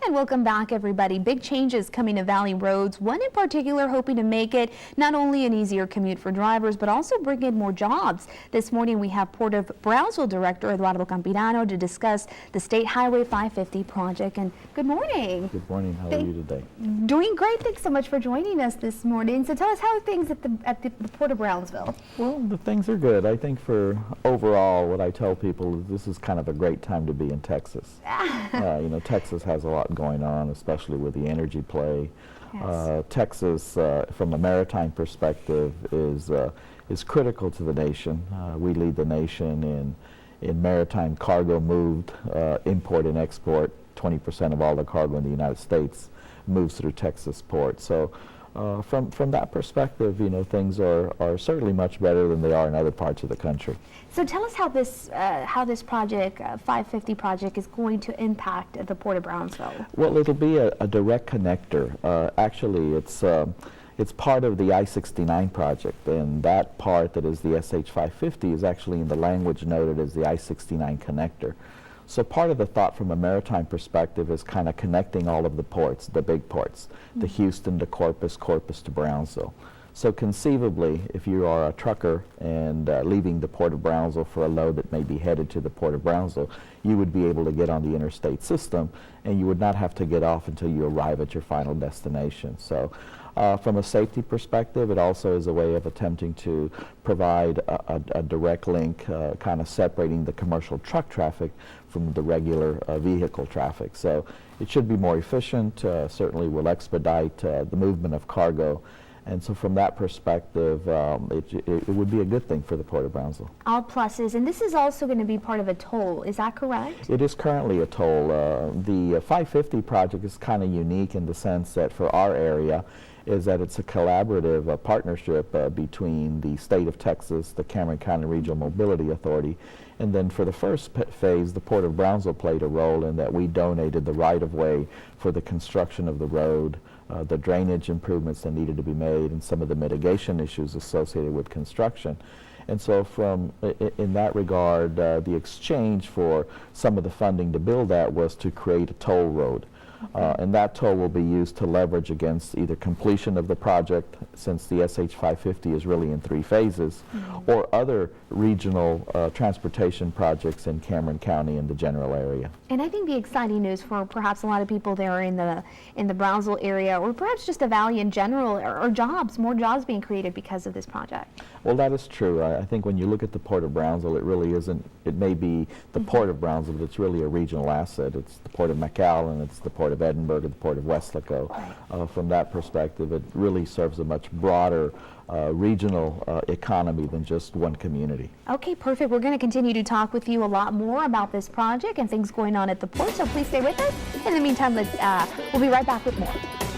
and welcome back, everybody. Big changes coming to Valley roads. One in particular hoping to make it not only an easier commute for drivers, but also bring in more jobs. This morning we have Port of Brownsville Director Eduardo Campirano to discuss the State Highway 550 project. And good morning. Good morning. How are you today? Doing great. Thanks so much for joining us this morning. So tell us, how are things at the Port of Brownsville? Well, the things are good. I think for overall, what I tell people is this is kind of a great time to be in Texas. You know, Texas has a lot going on, especially with the energy play. Yes. Texas, from a maritime perspective, is critical to the nation. We lead the nation in maritime cargo moved, import and export. 20% of all the cargo in the United States moves through Texas ports. So from that perspective, you know, things are certainly much better than they are in other parts of the country. So tell us how this project, 550 project, is going to impact the Port of Brownsville. Well, it'll be a direct connector. Actually, it's part of the I-69 project, and that part that is the SH-550 is actually in the language noted as the I-69 connector. So part of the thought from a maritime perspective is kind of connecting all of the ports, the big ports, the Houston to Corpus, Corpus to Brownsville. So conceivably, if you are a trucker and leaving the Port of Brownsville for a load that may be headed to the Port of Brownsville, you would be able to get on the interstate system, and you would not have to get off until you arrive at your final destination. So from a safety perspective, it also is a way of attempting to provide a direct link, kind of separating the commercial truck traffic from the regular vehicle traffic. So it should be more efficient, certainly will expedite the movement of cargo. And so from that perspective, it would be a good thing for the Port of Brownsville. All pluses. And this is also going to be part of a toll, is that correct? It is currently a toll. The 550 project is kind of unique in the sense that for our area, is that it's a collaborative partnership between the state of Texas, the Cameron County Regional Mobility Authority, and then for the first phase, the Port of Brownsville played a role in that we donated the right-of-way for the construction of the road, the drainage improvements that needed to be made, and some of the mitigation issues associated with construction. And so in that regard, the exchange for some of the funding to build that was to create a toll road. And that toll will be used to leverage against either completion of the project, since the SH-550 is really in 3 phases, or other regional transportation projects in Cameron County and the general area. And I think the exciting news for perhaps a lot of people there in the Brownsville area, or perhaps just the valley in general, are jobs, more jobs being created because of this project. Well, that is true. I think when you look at the Port of Brownsville, it really isn't, it may be the Port of Brownsville, but it's really a regional asset. It's the Port of McAllen, it's the Port of Edinburgh, or the Port of Weslaco. From that perspective, it really serves a much broader regional economy than just one community. Okay, perfect. We're going to continue to talk with you a lot more about this project and things going on at the port, so please stay with us. In the meantime, we'll be right back with more.